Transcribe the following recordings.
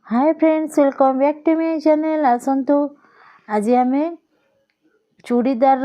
Hi friends, welcome back to my channel. आसंतु आज आम चूड़ीदार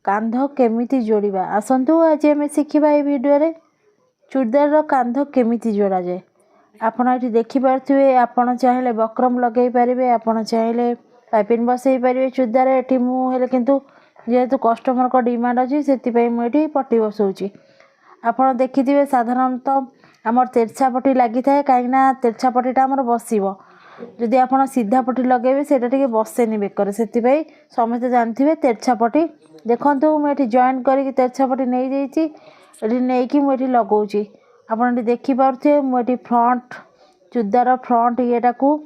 कांध केमिति जोड़िबा। आसंतु आज आम शिखिबा ए वीडियो रे चूड़ीदार कांध केमिति जोड़ा जाए। आपण एठी देखि पारथुवे, आपण चाहिले बक्रम लगेई पारिबे, आपण चाहिले पाइपिंग बसई पारिबे चूड़ीदार। एठी मु हेले किंतु जेहेतु कस्टमर को डिमांड अछि सेति पई मु एठी पट्टी बसौची। आपण देखिथिबे साधारणतः आमर तेरछा पट्टी लगी थाए, कहीं तेरछा पट्टीटा आमर बसिबो। जदि आपण सीधा पट्टी लगेबे सेटा टिके बसेनी बेकर, सेतिपई समस्त जानथिबे तेरछा पट्टी। देखंतु मु एठी जॉइन करिक तेरछा पट्टी नै जाईची, एठी नेकी मु एठी लगौची। आपण एठी देखि पारुथे मु एठी फ्रंट चूड़ीदार फ्रंट येटाकू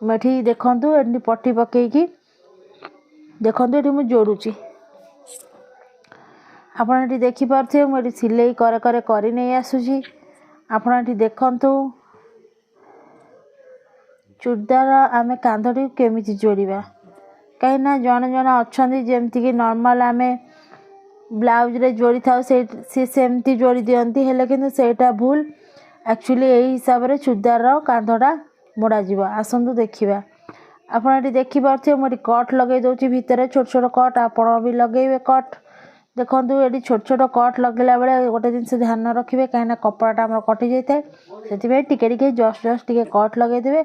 मु एठी देखंतु एठी पट्टी पकेइकी देखंतु एठी मु जोड़ुची। आपण एठी देखि पारुथे मु एठी सिलाई करे करे करि नै आसुची। आपण एठी देखंतु चूड़ीदार आमे कांधटी केमिति जोड़िबा। कहीं ना जने जने अछंती जेमति कि नॉर्मल आमे ब्लाउज रे जोड़ी थाउ से सेमती जोड़ी दियंती, हेले किंतु सेटा भूल। एक्चुअली एही हिसाब रे चूड़ीदार कांधटा मोड़ा जिवो। आसंतु देखिबा। आपण एठी देखि पारुथे मु एठी कट लगेई दोची, भितरे छोट छोट कट आपण भी लगेइबे कट। देखंतु एठी छोट छोट कट लगेला बेले गोटे जिंस ध्यान रखिबे, कहीं ना कपड़ाटा हमर कटि जाइते, सेति टिके टिके जस्ट टिके कट लगेई देबे।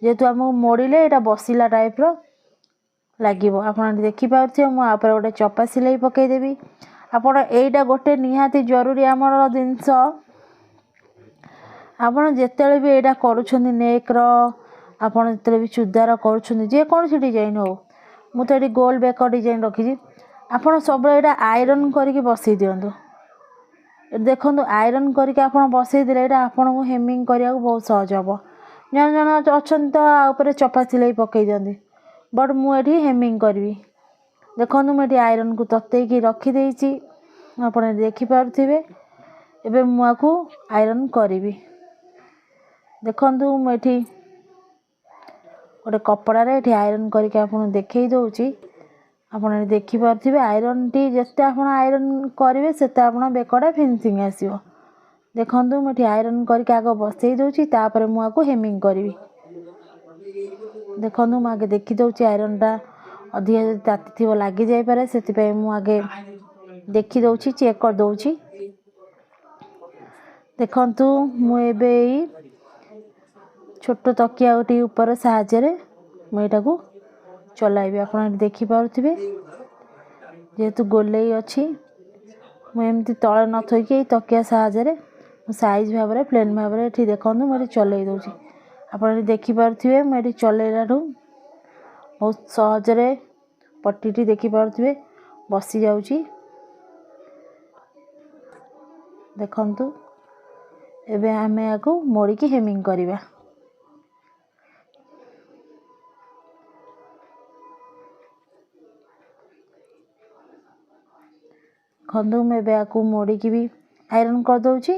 जेहेतु आम मोड़िले एटा बसिला टाइप रो लागिबो। आपण देखि पारुथे मु आ गोटे चपा सिलाई पकई देबी। आपण एइटा गोटे निहाती जरूरी आमर जिंस। आपण जेतेले भी एटा करूछन्ती नेक रो, आपण जेतेले भी चूड़ीदार करूछन्ती जे कोनसी डिजाइन हो, मु तो एटी गोल बैक डिजाइन रखिजी। आपण सब एटा आयरन करके बसई दियंतु। देखंतु आयरन करके आपण बसई दिले एटा आपण को हेमिंग करिया बहुत सहज हबो। जन जन अछन तो आ ऊपर चपा सिलाई पकई दियंती, बट मु एठी हेमिंग करबी। देखंतु मु एठी आयरन को तत्तेई की रखी देइची, आपण देखि पारुथिबे। एबे मु आकू आयरन करबी। देखंतु मु एठी गोटे कपड़ा रे एठी आयरन करके आपण देखै दउची। आपण देखि पारुथिबे आयरन टी जते आपण आयरन करिवे सेते आपण बेकड़ा फिनिशिंग आसीबो। देखंतु मु एठी आयरन करके आगो बसई दउची, तापर मु आकू हेमिंग करबी। देखंतु मु आगे देखि दउची आयरनटा अधिक जदि ताती थिबो लागि जाई पारे, सेति पई मु आगे देखि दउची, चेक कर दउची। देखंतु मु एबे छोटो तकिया गोटी ऊपर साहाय्य रे मु एटाकू चलाइबे। आपण देखि पारुथिबे जेहेतु गोलेई अछि, मु एमती तळे न थोइके तकिया साहाय्य रे साइज भाव रे प्लेन भाव रे एठी देखंतु मु एठी चलाई दउची। आपण देखि पारुथिबे मु एठी चलाइलाठू बहुत सहज रे पट्टीटी देखि पारुथिबे बसी जाउची। देखंतु एबे आमे आकू मोड़ी की हेमिंग करिबा। खंदु में एबे आकू मोड़ी की भी आयरन कर दउची।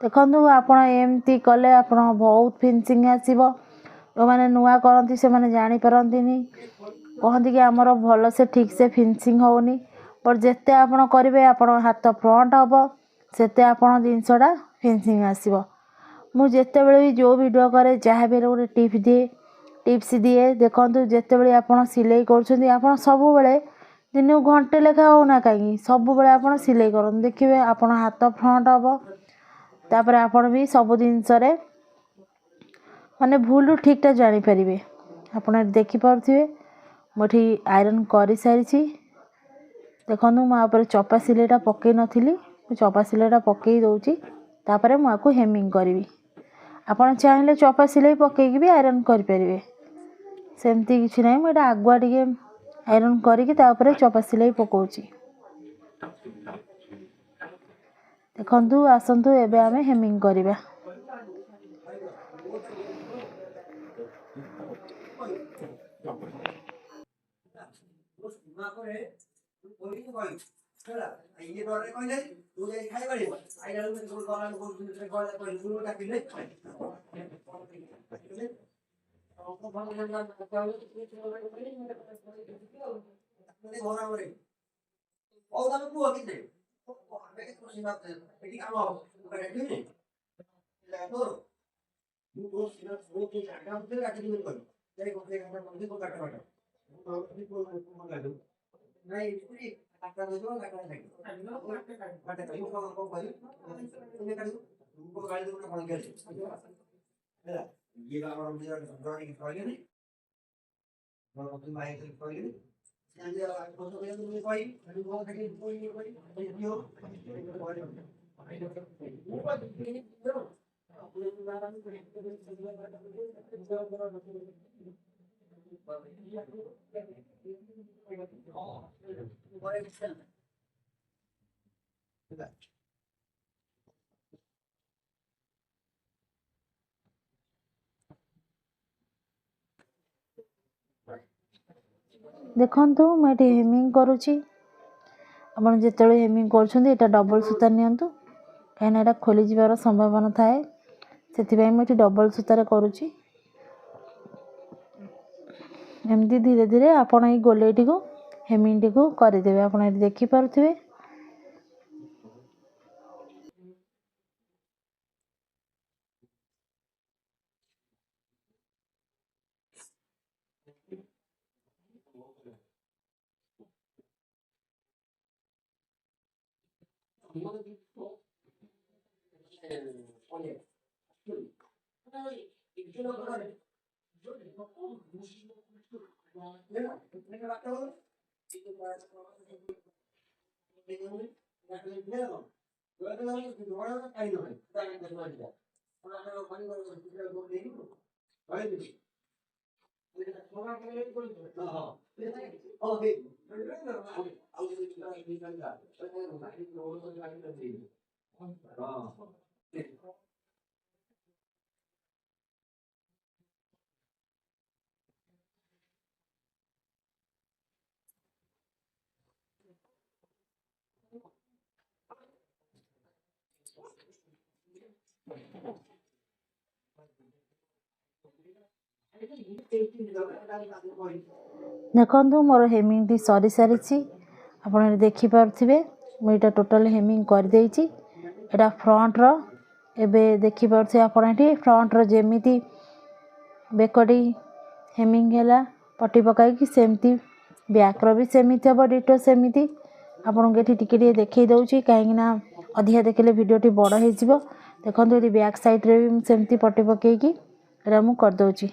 देखंतु आपण एमती कले आपण बहुत फिनिशिंग आसीबो। जो माने नुआ करंती से माने जानि परंतीनी, कहंती कि हमर भलो से ठीक से फिनिशिंग होउनी। पर जेते आपण करिवे आपण हाथ फ्रंट हबो सेते आपण जिंसडा फिनिशिंग आसीबो। मु जेते बेले भी जो वीडियो करे जहा बेले गोटे टिप्स दिए। देखंतु जेते बेले आपण सिलाई करछन्ती, आपण सब बेले दिन घंटे लेखा होना कहीं सब बेले आपण सिलाई करन, देखिबे आपण हाथ फ्रंट हबो। तापर आपण भी सब जिंस रे माने भूल ठीक टा जानि परिबे। आपण देखि पारुथिबे मोठी आयरन करि सारिछि। देखंतु मु ऊपर चपा सिलाईटा पकई नथिली, चपा सिलाईटा पकई दउची, तापर मु आकू हेमिंग करबी। आपण चाहिले चपा सिलाई पकई भी आयरन करि परिबे, सेमती किछि नै। मु एटा आगुआ टिके आयरन करिकि तापर चपा सिलाई पकोची। देखंतु आसंतु एबे आमे हेमिंग करिबा। ଦେଖନ୍ତୁ ମୁଁ ଏଠି ହେମିଙ୍ଗ କରୁଛି। ଆପଣ ଯେତେବେଳେ ହେମିଙ୍ଗ କରୁଛନ୍ତି ଏଇଟା ଡବଲ ସୂତା ନିଅନ୍ତୁ, କାହିଁକିନା ଏଇଟା ଖୋଲିଯିବାର ସମ୍ଭାବନା ଥାଏ, ସେଥିପାଇଁ ମୁଁ ଏଠି ଡବଲ ସୂତାରେ କରୁଛି। ଏମିତି ଧୀରେ ଧୀରେ ଆପଣ ଏଇ ଗୋଲେଇଟିକୁ ହେମିଙ୍ଗଟିକୁ କରିଦେବେ। ଆପଣ ଏଠି ଦେଖିପାରୁଥିବେ। ଦେଖନ୍ତୁ ମୋର ହେମିଙ୍ଗଟି ସରି ସାରିଛି। ଆପଣ ଏଠି ଦେଖିପାରୁଥିବେ ମୁଁ ଏଇଟା ଟୋଟାଲି ହେମିଙ୍ଗ କରିଦେଇଛି। ଏଇଟା ଫ୍ରଣ୍ଟର, ଏବେ ଦେଖିପାରୁଥିବେ ଆପଣ ଏଠି ଫ୍ରଣ୍ଟର ଯେମିତି ବେକଟି ହେମିଙ୍ଗ ହେଲା ପଟି ପକାଇକି, ସେମିତି ବ୍ୟାକ୍ର ବି ସେମିତି ହେବ, ଡିଟୋ ସେମିତି। ଆପଣଙ୍କୁ ଏଠି ଟିକେ ଟିକେ ଦେଖେଇ ଦେଉଛି, କାହିଁକିନା ଅଧିକା ଦେଖିଲେ ଭିଡ଼ିଓଟି ବଡ଼ ହେଇଯିବ। ଦେଖନ୍ତୁ ଏଠି ବ୍ୟାକ୍ ସାଇଡ଼୍ରେ ବି ମୁଁ ସେମିତି ପଟି ପକାଇକି ଏଇଟା ମୁଁ କରିଦେଉଛି।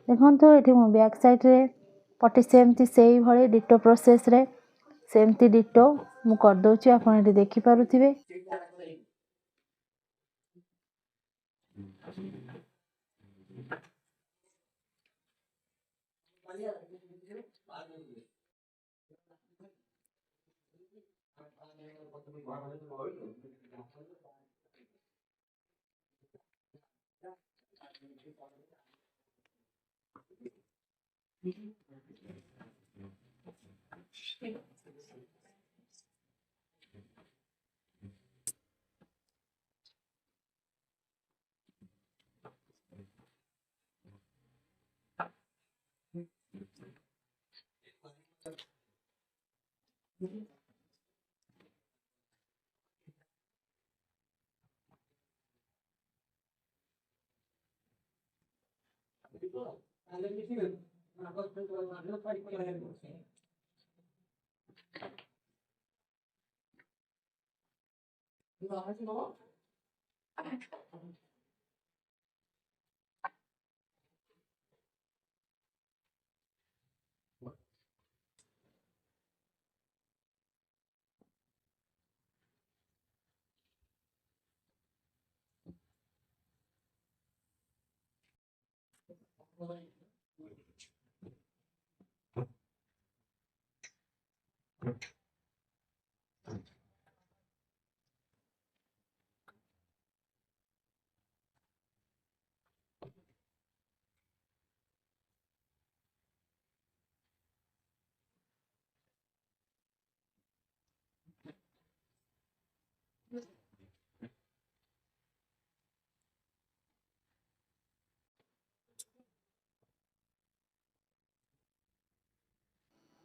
ଦେଖନ୍ତୁ ଏଠି ମୁଁ ବ୍ୟାକ୍ ସାଇଡ଼୍ରେ ପଟି ସେମିତି ସେଇଭଳି ଡିଟୋ ପ୍ରୋସେସ୍ରେ ସେମିତି ଡିଟୋ ମୁଁ କରିଦେଉଛି। ଆପଣ ଏଠି ଦେଖିପାରୁଥିବେ।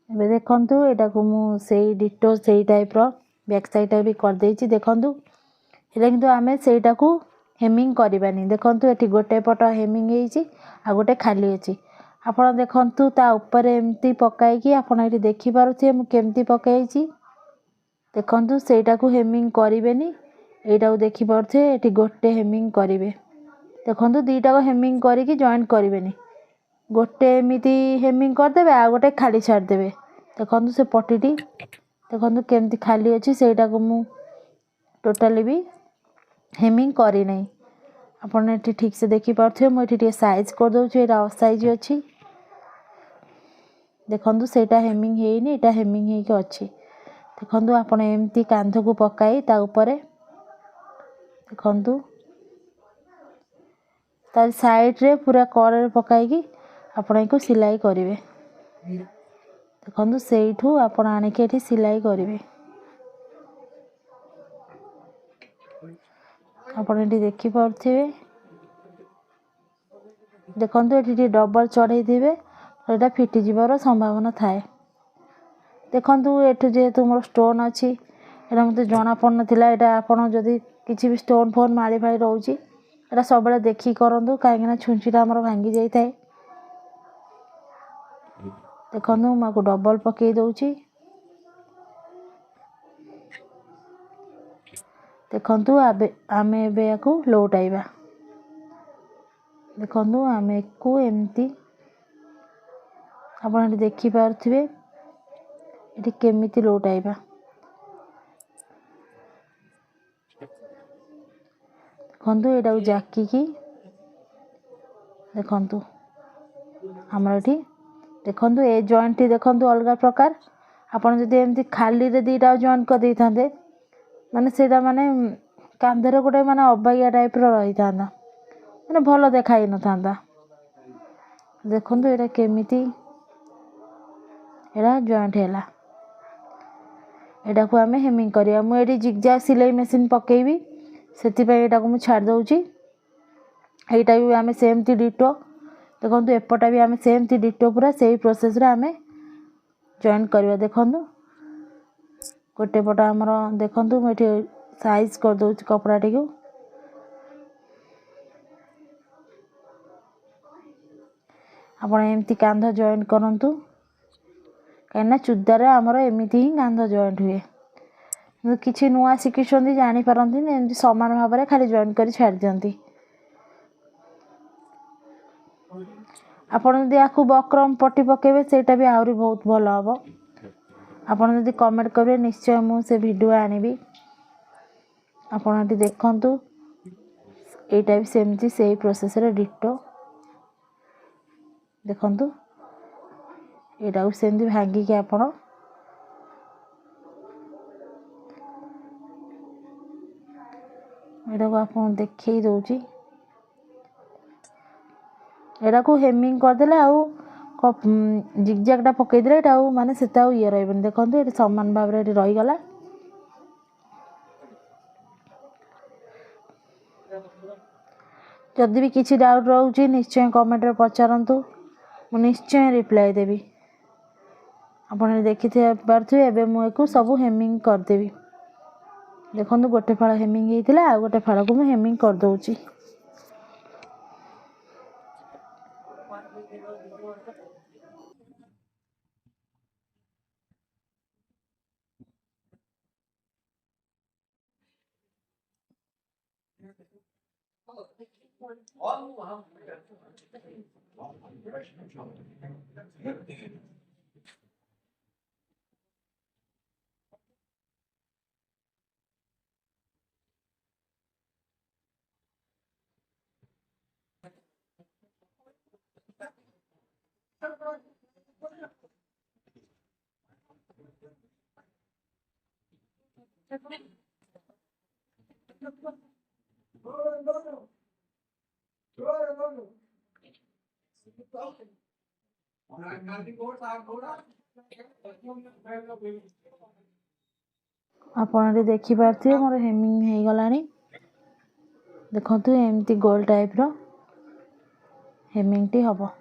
ଏବେ ଦେଖନ୍ତୁ ଏଟାକୁ ମୁଁ ସେଇ ଡିଟୋ ସେଇ ଟାଇପ୍ର ବ୍ୟାକ୍ ସାଇଡ଼୍ଟା ବି କରିଦେଇଛି। ଦେଖନ୍ତୁ ହେଲେ କିନ୍ତୁ ଆମେ ସେଇଟାକୁ ହେମିଙ୍ଗ କରିବାନି। ଦେଖନ୍ତୁ ଏଠି ଗୋଟେ ପଟ ହେମିଙ୍ଗ ହେଇଛି ଆଉ ଗୋଟେ ଖାଲି ଅଛି। ଆପଣ ଦେଖନ୍ତୁ ତା ଉପରେ ଏମିତି ପକାଇକି ଆପଣ ଏଠି ଦେଖିପାରୁଥିବେ ମୁଁ କେମିତି ପକାଇଛି। ଦେଖନ୍ତୁ ସେଇଟାକୁ ହେମିଙ୍ଗ କରିବେନି, ଏଇଟାକୁ ଦେଖିପାରୁଥିବେ ଏଠି ଗୋଟେ ହେମିଙ୍ଗ କରିବେ। ଦେଖନ୍ତୁ ଦୁଇଟାକୁ ହେମିଙ୍ଗ କରିକି ଜଏଣ୍ଟ କରିବେନି, ଗୋଟେ ଏମିତି ହେମିଙ୍ଗ କରିଦେବେ ଆଉ ଗୋଟେ ଖାଲି ଛାଡ଼ିଦେବେ। ଦେଖନ୍ତୁ ସେ ପଟିଟି ଦେଖନ୍ତୁ କେମିତି ଖାଲି ଅଛି, ସେଇଟାକୁ ମୁଁ ଟୋଟାଲି ବି ହେମିଙ୍ଗ କରିନାହିଁ। ଆପଣ ଏଠି ଠିକ୍ ସେ ଦେଖିପାରୁଥିବେ ମୁଁ ଏଠି ଟିକେ ସାଇଜ୍ କରିଦେଉଛି, ଏଇଟା ଅସାଇଜ୍ ଅଛି। ଦେଖନ୍ତୁ ସେଇଟା ହେମିଙ୍ଗ ହେଇନି, ଏଇଟା ହେମିଙ୍ଗ ହେଇକି ଅଛି। ଦେଖନ୍ତୁ ଆପଣ ଏମିତି କାନ୍ଧକୁ ପକାଇ ତା ଉପରେ ଦେଖନ୍ତୁ ତାର ସାଇଡ଼୍ରେ ପୁରା କଡ଼ରେ ପକାଇକି ଆପଣ ଏକୁ ସିଲାଇ କରିବେ। ଦେଖନ୍ତୁ ସେଇଠୁ ଆପଣ ଆଣିକି ଏଠି ସିଲାଇ କରିବେ। ଆପଣ ଏଠି ଦେଖିପାରୁଥିବେ ଦେଖନ୍ତୁ ଏଠି ଟିକେ ଡବଲ ଚଢ଼େଇଥିବେ, ଏଇଟା ଫିଟିଯିବାର ସମ୍ଭାବନା ଥାଏ। ଦେଖନ୍ତୁ ଏଠୁ ଯେହେତୁ ମୋର ଷ୍ଟୋନ୍ ଅଛି, ଏଇଟା ମୋତେ ଜଣା ପଡ଼ୁନଥିଲା। ଏଇଟା ଆପଣ ଯଦି କିଛି ବି ଷ୍ଟୋନ୍ ଫୋନ୍ ମାଳି ଫାଳି ରହୁଛି ଏଇଟା ସବୁବେଳେ ଦେଖିକି କରନ୍ତୁ, କାହିଁକିନା ଛୁଞ୍ଚିଟା ଆମର ଭାଙ୍ଗି ଯାଇଥାଏ। ଦେଖନ୍ତୁ ମୁଁ ଆକୁ ଡବଲ ପକେଇ ଦେଉଛି। ଦେଖନ୍ତୁ ଆମେ ଏବେ ୟାକୁ ଲଉଟାଇବା। ଦେଖନ୍ତୁ ଆମେ ୟାକୁ ଏମିତି ଆପଣ ଏଠି ଦେଖିପାରୁଥିବେ ଏଠି କେମିତି ଲଉଟାଇବା। ଦେଖନ୍ତୁ ଏଇଟାକୁ ଜାକିକି ଦେଖନ୍ତୁ ଆମର ଏଠି ଦେଖନ୍ତୁ ଏ ଜଏଣ୍ଟଟି ଦେଖନ୍ତୁ ଅଲଗା ପ୍ରକାର। ଆପଣ ଯଦି ଏମିତି ଖାଲିରେ ଦୁଇଟା ଜଏଣ୍ଟ କରିଦେଇଥାନ୍ତେ ମାନେ ସେଇଟା ମାନେ କାନ୍ଧରେ ଗୋଟେ ମାନେ ଅବାଗିଆ ଟାଇପ୍ର ରହିଥାନ୍ତା, ମାନେ ଭଲ ଦେଖା ହେଇନଥାନ୍ତା। ଦେଖନ୍ତୁ ଏଇଟା କେମିତି ଏଇଟା ଜଏଣ୍ଟ ହେଲା। ଏଇଟାକୁ ଆମେ ହେମିଙ୍ଗ କରିବା। ମୁଁ ଏଠି ଜିଗଜାଗ୍ ସିଲେଇ ମେସିନ୍ ପକେଇବି, ସେଥିପାଇଁ ଏଇଟାକୁ ମୁଁ ଛାଡ଼ି ଦେଉଛି। ଏଇଟା ବି ଆମେ ସେମିତି ଡିଟୋ ଦେଖନ୍ତୁ ଏପଟା ବି ଆମେ ସେମିତି ଡିଟୋ ପୁରା ସେଇ ପ୍ରୋସେସ୍ରେ ଆମେ ଜଏଣ୍ଟ କରିବା। ଦେଖନ୍ତୁ ଗୋଟେ ପଟ ଆମର ଦେଖନ୍ତୁ ମୁଁ ଏଠି ସାଇଜ୍ କରିଦେଉଛି କପଡ଼ାଟିକୁ। ଆପଣ ଏମିତି କାନ୍ଧ ଜଏଣ୍ଟ କରନ୍ତୁ, କାହିଁକିନା ଚୁଡ଼ିଦାରରେ ଆମର ଏମିତି ହିଁ କାନ୍ଧ ଜଏଣ୍ଟ ହୁଏ। କିଛି ନୂଆ ଶିଖିଛନ୍ତି ଜାଣିପାରନ୍ତିନି, ଏମିତି ସମାନ ଭାବରେ ଖାଲି ଜଏଣ୍ଟ କରି ଛାଡ଼ି ଦିଅନ୍ତି। ଆପଣ ଯଦି ୟାକୁ ବକ୍ରମ ପଟି ପକାଇବେ ସେଇଟା ବି ଆହୁରି ବହୁତ ଭଲ ହେବ। ଆପଣ ଯଦି କମେଣ୍ଟ କରିବେ ନିଶ୍ଚୟ ମୁଁ ସେ ଭିଡ଼ିଓ ଆଣିବି। ଆପଣ ଏଠି ଦେଖନ୍ତୁ ଏଇଟା ବି ସେମିତି ସେଇ ପ୍ରୋସେସ୍ରେ ଡିଟୋ। ଦେଖନ୍ତୁ ଏଇଟାକୁ ସେମିତି ଭାଙ୍ଗିକି ଆପଣ ଏଇଟାକୁ ଆପଣ ଦେଖେଇ ଦେଉଛି। ଏଟାକୁ ହେମିଙ୍ଗ କରିଦେଲେ ଆଉ ଜିଗଜାଗଟା ପକେଇଦେଲେ ଏଇଟା ଆଉ ମାନେ ସେତେ ଆଉ ଇଏ ରହିବନି। ଦେଖନ୍ତୁ ଏଠି ସମାନ ଭାବରେ ଏଠି ରହିଗଲା। ଯଦି ବି କିଛି ଡାଉଟ୍ ରହୁଛି ନିଶ୍ଚୟ କମେଣ୍ଟରେ ପଚାରନ୍ତୁ, ମୁଁ ନିଶ୍ଚୟ ରିପ୍ଲାଏ ଦେବି। ଆପଣ ଦେଖିପାରୁଥିବେ ଏବେ ମୁଁ ୟାକୁ ସବୁ ହେମିଙ୍ଗ କରିଦେବି। ଦେଖନ୍ତୁ ଗୋଟେ ଫାଳ ହେମିଙ୍ଗ ହେଇଥିଲା, ଆଉ ଗୋଟେ ଫାଳକୁ ମୁଁ ହେମିଙ୍ଗ କରିଦେଉଛି। ଆପଣ ଏଠି ଦେଖିପାରୁଥିବେ ମୋର ହେମିଙ୍ଗ ହେଇଗଲାଣି। ଦେଖନ୍ତୁ ଏମିତି ଗୋଲ ଟାଇପ୍ର ହେମିଙ୍ଗଟି ହେବ।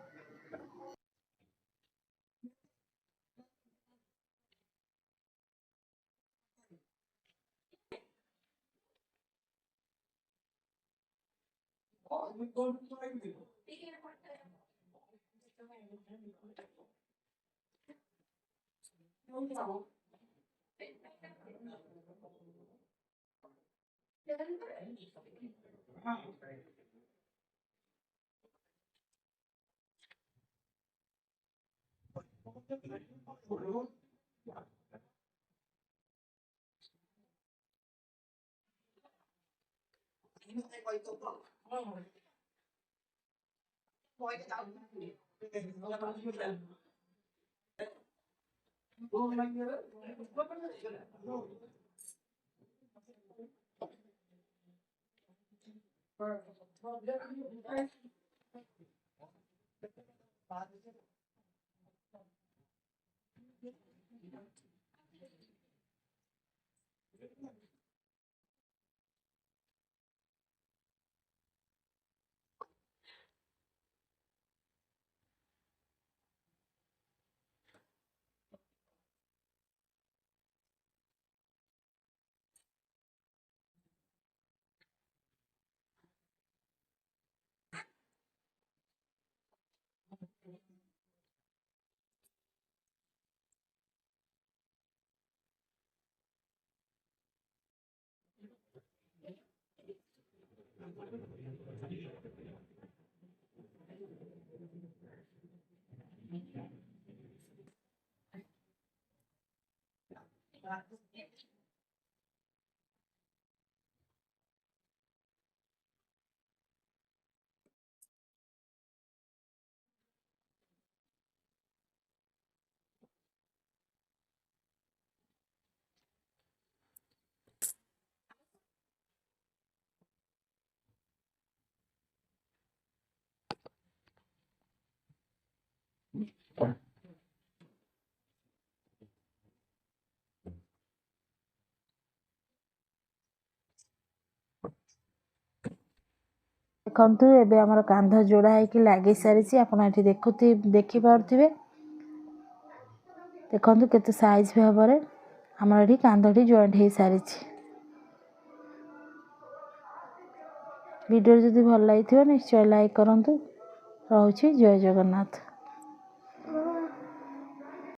ଦେଖନ୍ତୁ ଏବେ ଆମର କାନ୍ଧ ଯୋଡ଼ା ହେଇକି ଲାଗି ସାରିଛି। ଆପଣ ଏଠି ଦେଖିପାରୁଥିବେ। ଦେଖନ୍ତୁ କେତେ ସାଇଜ୍ ଭାବରେ ଆମର ଏଠି କାନ୍ଧଟି ଜଏଣ୍ଟ ହେଇସାରିଛି। ଭିଡ଼ିଓ ଯଦି ଭଲ ଲାଗିଥିବ ନିଶ୍ଚୟ ଲାଇକ୍ କରନ୍ତୁ। ରହୁଛି, ଜୟ ଜଗନ୍ନାଥ।